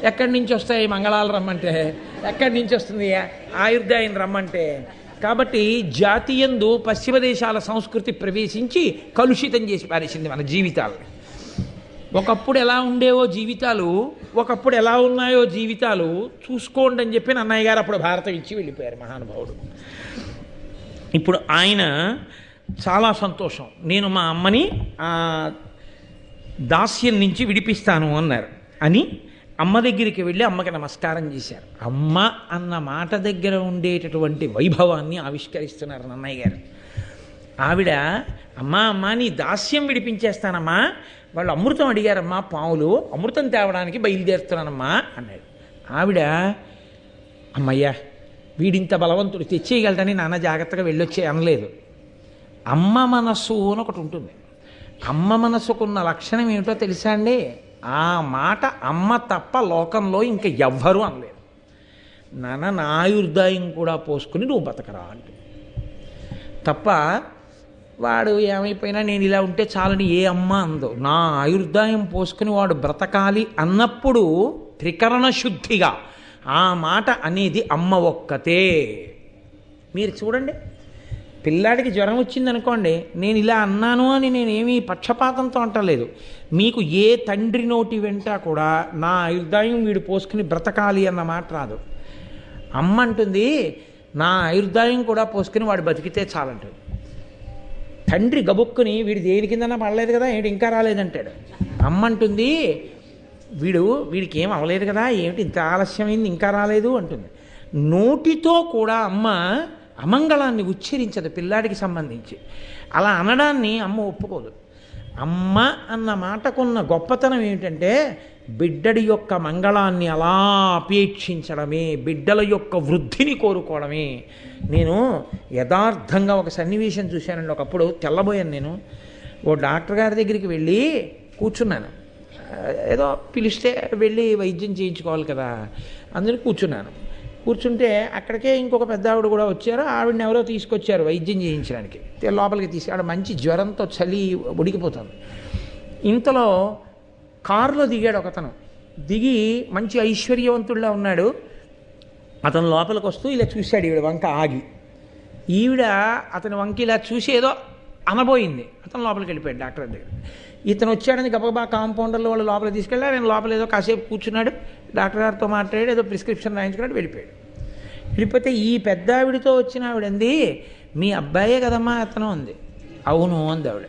ఎక్కడి నుంచి వస్తాయి మంగళాలు రమ్మంటే? ఎక్కడి నుంచి వస్తుంది ఆయుర్దాయం రమ్మంటే? కాబట్టి జాతీయందు పశ్చిమ దేశాల సంస్కృతి ప్రవేశించి కలుషితం చేసి పారేసింది మన జీవితాలు. ఒకప్పుడు ఎలా ఉండేవో జీవితాలు, ఒకప్పుడు ఎలా ఉన్నాయో జీవితాలు చూసుకోండి అని చెప్పి అన్నయ్య గారు అప్పుడు భారతం ఇచ్చి వెళ్ళిపోయారు మహానుభావుడు. ఇప్పుడు ఆయన చాలా సంతోషం, నేను మా అమ్మని ఆ దాస్యం నుంచి విడిపిస్తాను అన్నారు అని అమ్మ దగ్గరికి వెళ్ళి అమ్మకి నమస్కారం చేశారు. అమ్మ అన్న మాట దగ్గర ఉండేటటువంటి వైభవాన్ని ఆవిష్కరిస్తున్నారు నన్నయ్య గారు. ఆవిడ అమ్మా నీ దాస్యం విడిపించేస్తానమ్మా, వాళ్ళు అమృతం అడిగారమ్మా, పావులు అమృతం తేవడానికి బయలుదేరుతున్నానమ్మా అన్నాడు. ఆవిడ అమ్మయ్యా వీడింత బలవంతుడు తెచ్చేయగలడని నాన్న జాగ్రత్తగా వెళ్ళొచ్చే అనలేదు. అమ్మ మనస్సు అని ఒకటి ఉంటుంది. అమ్మ మనస్సుకున్న లక్షణం ఏమిటో తెలుసా అండి? ఆ మాట అమ్మ తప్ప లోకంలో ఇంకా ఎవ్వరూ అనలేదు. నాన్న నా ఆయుర్దాయం కూడా పోసుకుని నువ్వు బతకరా అంటే. తప్ప వాడు ఏమైపోయినా నేను ఇలా ఉంటే చాలని ఏ అమ్మ అందో. నా ఆయుర్దాయం పోసుకుని వాడు బ్రతకాలి అన్నప్పుడు త్రికరణ శుద్ధిగా ఆ మాట అనేది అమ్మ ఒక్కతే. మీరు చూడండి, పిల్లాడికి జ్వరం వచ్చిందనుకోండి, నేను ఇలా అన్నాను అని నేనేమీ పక్షపాతంతో అంటలేదు. మీకు ఏ తండ్రి నోటి వెంట కూడా నా ఆయుర్దాయం వీడు పోసుకుని బ్రతకాలి అన్న మాట రాదు. అమ్మ అంటుంది నా ఆయుర్దాయం కూడా పోసుకుని వాడు బతికితే చాలంటుంది. తండ్రి గబుక్కుని వీడు దేని కిందన్నా పడలేదు కదా, ఏంటి ఇంకా రాలేదంటాడు. అమ్మ అంటుంది వీడికి ఏం అవ్వలేదు కదా, ఏమిటి ఇంత ఆలస్యమైంది ఇంకా రాలేదు అంటుంది. నోటితో కూడా అమ్మ అమంగళాన్ని ఉచ్చరించదు పిల్లాడికి సంబంధించి. అలా అనడాన్ని అమ్మ ఒప్పుకోదు. అమ్మ అన్న మాటకున్న గొప్పతనం ఏమిటంటే బిడ్డడి యొక్క మంగళాన్ని అలా అపేక్షించడమే, బిడ్డల యొక్క వృద్ధిని కోరుకోవడమే. నేను యథార్థంగా ఒక సన్నివేశం చూశానండి. ఒకప్పుడు తెల్లబోయాను. నేను ఓ డాక్టర్ గారి దగ్గరికి వెళ్ళి కూర్చున్నాను. ఏదో పిలిస్తే వెళ్ళి వైద్యం చేయించుకోవాలి కదా, అందుకని కూర్చుంటే అక్కడికే ఇంకొక పెద్ద ఆవిడ కూడా వచ్చారు. ఆవిడని ఎవరో తీసుకొచ్చారు వైద్యం చేయించడానికి. లోపలికి ఆవిడ మంచి జ్వరంతో చలి ఉడికిపోతుంది. ఇంతలో కారులో దిగాడు ఒకతను. దిగి మంచి ఐశ్వర్యవంతుడిలా ఉన్నాడు. అతను లోపలికి వస్తూ ఇలా చూశాడు ఈవిడ వంక ఆగి. ఈవిడ అతని వంక ఇలా చూసి ఏదో అనబోయింది. అతను లోపలికి వెళ్ళిపోయాడు డాక్టర్ దగ్గర. ఇతను వచ్చాడని గబగబా కాంపౌండర్లో వాళ్ళు లోపలికి తీసుకెళ్ళారు. ఆయన లోపల ఏదో కాసేపు కూర్చున్నాడు, డాక్టర్ గారితో మాట్లాడి ఏదో ప్రిస్క్రిప్షన్ రాయించుకున్నాడు, వెళ్ళిపోతే ఈ పెద్ద ఆవిడితో వచ్చిన ఆవిడంది, మీ అబ్బాయే కదమ్మా అతను అంది. అవును అంది ఆవిడ.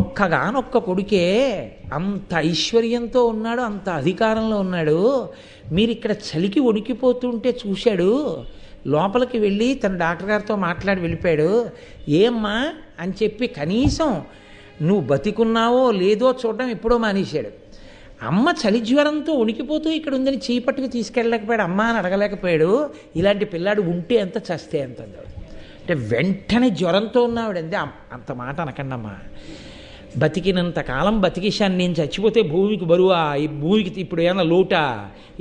ఒక్కగానొక్క కొడుకే, అంత ఐశ్వర్యంతో ఉన్నాడు, అంత అధికారంలో ఉన్నాడు. మీరు ఇక్కడ చలికి వణికిపోతుంటే చూశాడు, లోపలికి వెళ్ళి తన డాక్టర్ గారితో మాట్లాడి వెళ్ళిపోయాడు. ఏమ్మా అని చెప్పి కనీసం నువ్వు బతికున్నావో లేదో చూడడం ఎప్పుడో మానేశాడు. అమ్మ చలి జ్వరంతో ఉనికిపోతూ ఇక్కడ ఉందని చేయి పట్టుకు తీసుకెళ్ళలేకపోయాడు, అమ్మ అని అడగలేకపోయాడు. ఇలాంటి పిల్లాడు ఉంటే ఎంత చస్తే ఎంత అంటే వెంటనే జ్వరంతో ఉన్నావిడండి. అంత మాట అనకండి అమ్మా. బతికినంత కాలం బతికేశాను, నేను చచ్చిపోతే భూమికి బరువా, ఈ భూమికి ఇప్పుడు ఏమైనా లోటా,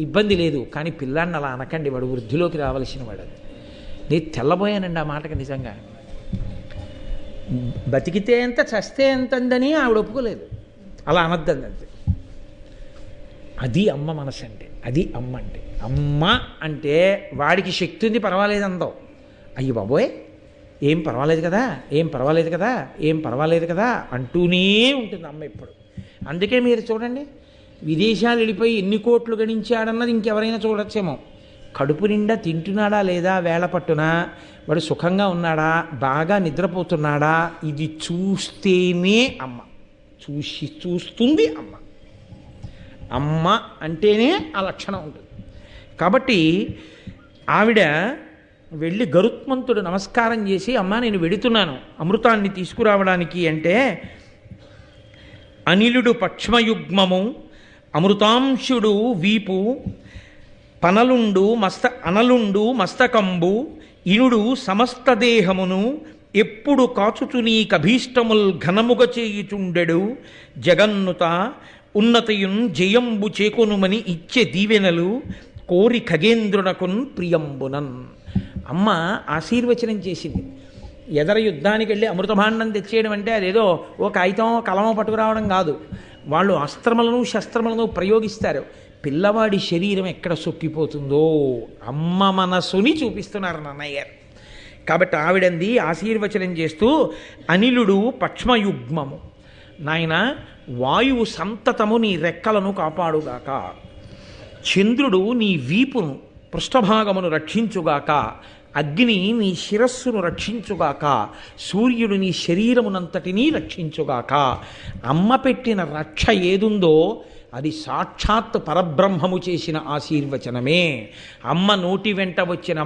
ఇబ్బంది లేదు. కానీ పిల్లాడిని అలా అనకండి, వాడు వృద్ధిలోకి రావాల్సిన వాడు. నేను తెల్లబోయానండి ఆ మాటకి. నిజంగా బతికితే ఎంత చస్తే ఎంతందని ఆవిడ ఒప్పుకోలేదు. అలా అనద్దండి అంతే. అది అమ్మ మనసు అంటే, అది అమ్మ అంటే. అమ్మ అంటే వాడికి శక్తి ఉంది పర్వాలేదు అందాం. అయ్యి బాబోయ్ ఏం పర్వాలేదు కదా, ఏం పర్వాలేదు కదా, ఏం పర్వాలేదు కదా అంటూనే ఉంటుంది అమ్మ ఎప్పుడు. అందుకే మీరు చూడండి, విదేశాలు వెళ్ళిపోయి ఎన్ని కోట్లు గణించాడన్నది ఇంకెవరైనా చూడొచ్చేమో. కడుపు నిండా తింటున్నాడా లేదా, వేళ పట్టునా, వాడు సుఖంగా ఉన్నాడా, బాగా నిద్రపోతున్నాడా, ఇది చూస్తేనే అమ్మ. చూస్తుంది అమ్మ. అమ్మ అంటేనే ఆ లక్షణం ఉంటుంది. కాబట్టి ఆవిడ వెళ్ళి గరుత్మంతుడు నమస్కారం చేసి, అమ్మ నేను వెడుతున్నాను అమృతాన్ని తీసుకురావడానికి అంటే, అనిలుడు పక్ష్మయుగ్మము అమృతాంశుడు వీపు అనలుండు మస్తకంబు ఇనుడు సమస్త దేహమును ఎప్పుడు కాచుచు నీ కభీష్టముల్ ఘనముగ చేయుచుండెడు జగన్నుత ఉన్నతయున్ జయంబు చేకొనుమని ఇచ్చే దీవెనలు కోరి ఖగేంద్రునకున్ ప్రియంబునన్. అమ్మ ఆశీర్వచనం చేసింది. ఎదర యుద్ధానికి వెళ్ళి అమృతభాండం తెచ్చేయడం అంటే అదేదో ఓ కాగితం కలమో పట్టుకురావడం కాదు. వాళ్ళు అస్త్రములను శస్త్రములను ప్రయోగిస్తారు. పిల్లవాడి శరీరం ఎక్కడ సొక్కిపోతుందో అమ్మ మనసుని చూపిస్తున్నారు నాన్నయ్య గారు. కాబట్టి ఆవిడంది ఆశీర్వచనం చేస్తూ, అనిలుడు పక్ష్మయుగ్మము, నాయన వాయువు సంతతము నీ రెక్కలను కాపాడుగాక, చంద్రుడు నీ వీపును పృష్ఠభాగమును రక్షించుగాక, అగ్ని నీ శిరస్సును రక్షించుగాక, సూర్యుడు నీ శరీరమునంతటినీ రక్షించుగాక. అమ్మ పెట్టిన రక్ష ఏదుందో అది సాక్షాత్ పరబ్రహ్మము చేసిన ఆశీర్వచనమే. అమ్మ నోటి వెంట వచ్చిన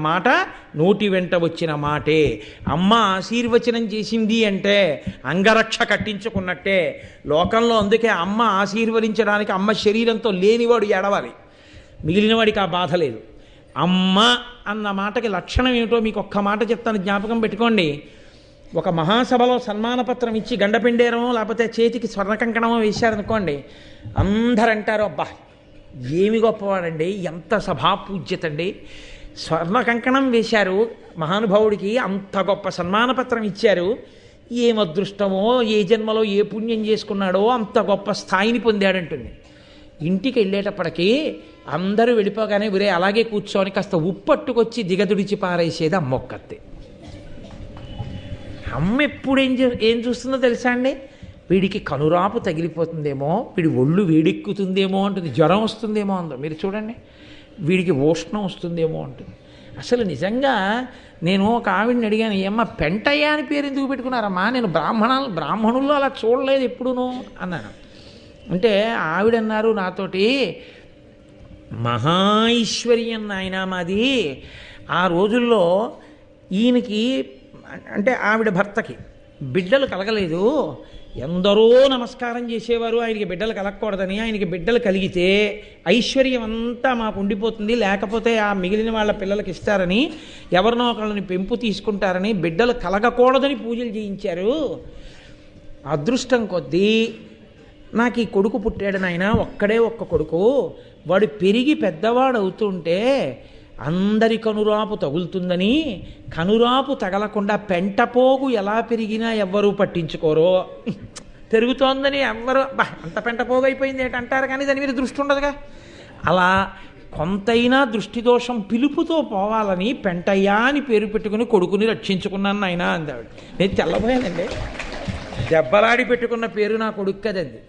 మాటే. అమ్మ ఆశీర్వచనం చేసింది అంటే అంగరక్ష కట్టించుకున్నట్టే లోకంలో. అందుకే అమ్మ ఆశీర్వదించడానికి అమ్మ శరీరంతో లేనివాడు ఏడవాలి, మిగిలిన వాడికి ఆ బాధ లేదు. అమ్మ అన్న మాటకి లక్షణం ఏమిటో మీకు ఒక్క మాట చెప్తాను, జ్ఞాపకం పెట్టుకోండి. ఒక మహాసభలో సన్మానపత్రం ఇచ్చి గండపిండేరమో లేకపోతే చేతికి స్వర్ణకంకణమో వేశారనుకోండి, అందరంటారు అబ్బా ఏమి గొప్పవాడండి, ఎంత సభాపూజ్యత అండి. స్వర్ణ కంకణం వేశారు మహానుభావుడికి, అంత గొప్ప సన్మానపత్రం ఇచ్చారు. ఏం అదృష్టమో, ఏ జన్మలో ఏ పుణ్యం చేసుకున్నాడో అంత గొప్ప స్థాయిని పొందాడంటుంది. ఇంటికి వెళ్ళేటప్పటికీ అందరూ వెళ్ళిపోగానే ఒరే అలాగే కూర్చొని కాస్త ఉప్పట్టుకొచ్చి దిగదుడిచి పారేసేది అమ్మొక్కతే. అమ్మ ఎప్పుడు ఏం చూస్తుందో తెలుసా అండి, వీడికి కనురాపు తగిలిపోతుందేమో, వీడి ఒళ్ళు వేడెక్కుతుందేమో అంటుంది, జ్వరం వస్తుందేమో అందో మీరు చూడండి, వీడికి ఉష్ణం వస్తుందేమో అంటుంది. అసలు నిజంగా నేను ఒక ఆవిడని అడిగాను, ఏమ్మా పెంటయ్య అని పేరు ఎందుకు పెట్టుకున్నారమ్మా, నేను బ్రాహ్మణుల్లో అలా చూడలేదు ఎప్పుడును అన్నాను. అంటే ఆవిడన్నారు నాతోటి, మహాైశ్వర్యం నాయన మాది. ఆ రోజుల్లో ఈయనకి అంటే ఆవిడ భర్తకి బిడ్డలు కలగలేదు, ఎందరో నమస్కారం చేసేవారు ఆయనకి బిడ్డలు కలగకూడదని. ఆయనకి బిడ్డలు కలిగితే ఐశ్వర్యం అంతా మాకు ఉండిపోతుంది, లేకపోతే ఆ మిగిలిన వాళ్ళ పిల్లలకి ఇస్తారని, ఎవరినో ఒకళ్ళని పెంపు తీసుకుంటారని బిడ్డలు కలగకూడదని పూజలు చేయించారు. అదృష్టం కొద్దీ నాకు ఈ కొడుకు పుట్టాడు నాయన, ఒక్కడే ఒక్క కొడుకు. వాడు పెరిగి పెద్దవాడు అవుతుంటే అందరి కనురాపు తగులుతుందని, కనురాపు తగలకుండా పెంటపోగు ఎలా పెరిగినా ఎవ్వరూ పట్టించుకోరో, పెరుగుతోందని ఎవ్వరు అంత పెంటపోగు అయిపోయింది ఏంటంటారు, కానీ దాని మీద దృష్టి ఉండదుగా. అలా కొంతైనా దృష్టి దోషం పిలుపుతో పోవాలని పెంటయ్యా అని పేరు పెట్టుకుని కొడుకుని రక్షించుకున్నాను నాయన అందావిడ. నేను తెల్లబోయానండి, దెబ్బలాడి పెట్టుకున్న పేరు నా కొడుకు కదండి.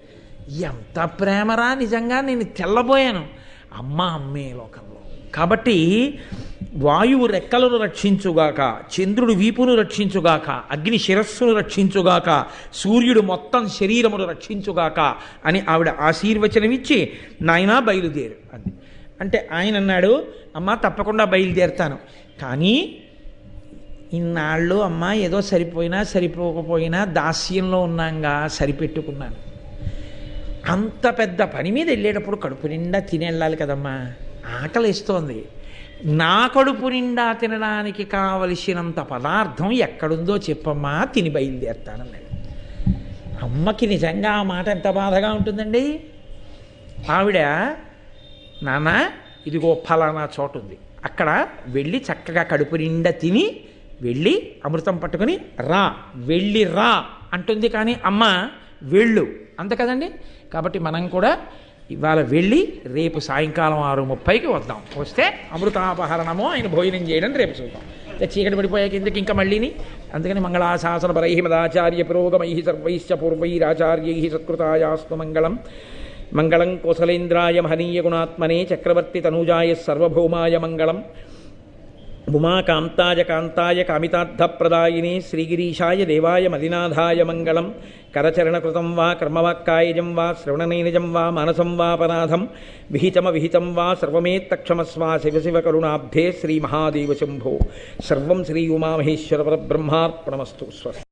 ఎంత ప్రేమరా నిజంగా, నేను తెల్లబోయాను. అమ్మే లోకంలో. కాబట్టి వాయువు రెక్కలను రక్షించుగాక, చంద్రుడు వీపును రక్షించుగాక, అగ్ని శిరస్సును రక్షించుగాక, సూర్యుడు మొత్తం శరీరమును రక్షించుగాక అని ఆవిడ ఆశీర్వచనమిచ్చి నాయనా బయలుదేరు అంది. అంటే ఆయన అన్నాడు, అమ్మ తప్పకుండా బయలుదేరుతాను, కానీ ఇన్నాళ్ళు అమ్మ ఏదో సరిపోయినా సరిపోకపోయినా దాస్యంలో ఉన్నాంగా, సరిపెట్టుకున్నాను. అంత పెద్ద పని మీద వెళ్ళేటప్పుడు కడుపు నిండా తినేళ్ళాలి కదమ్మా, ఆకలిస్తోంది. నా కడుపు నిండా తినడానికి కావలసినంత పదార్థం ఎక్కడుందో చెప్పమ్మా, తిని బయలుదేరుతానన్నాడు. అమ్మకి నిజంగా ఆ మాట ఎంత బాధగా ఉంటుందండి. ఆవిడ, నాన్న ఇదిగో ఫలానా చోటు ఉంది, అక్కడ వెళ్ళి చక్కగా కడుపు నిండా తిని వెళ్ళి అమృతం పట్టుకొని రా, వెళ్ళి రా అంటుంది. కానీ అమ్మ వెళ్ళు అంత కదండి. కాబట్టి మనం కూడా ఇవాళ వెళ్ళి రేపు సాయంకాలం 6:30కి వద్దాం. వస్తే అమృతాపహరణమో ఆయన భోజనం చేయడం రేపు చూద్దాం. చీకటి పడిపోయాక ఇందుకు ఇంకా మళ్ళీని. అందుకని మంగళాశాసన పరై మదాచార్య పురోగమై సర్వైశ్చ పూర్వైరాచార్యై సత్కృతాయాస్తు మంగళం. మంగళం కోసలేంద్రాయ మహనీయ గుణాత్మనే చక్రవర్తి తనూజాయ సర్వభౌమాయ మంగళం. ఉమాకాంతాయ కాంతాయ కామితార్థప్రదాయినే శ్రీగిరీశాయ దేవాయ మదినాథాయ మంగళం. కరచరణకృతం వా కర్మవాక్కాయజం వా శ్రవణనైనజం వా మానసం వాపరాధం విహితం వా సర్వమేత్తక్షమస్వా శివ శివ కరుణాబ్ధే శ్రీమహాదేవ శంభో. సర్వం శ్రీ ఉమామహేశ్వర పరబ్రహ్మార్పణమస్తు. స్వస్తి.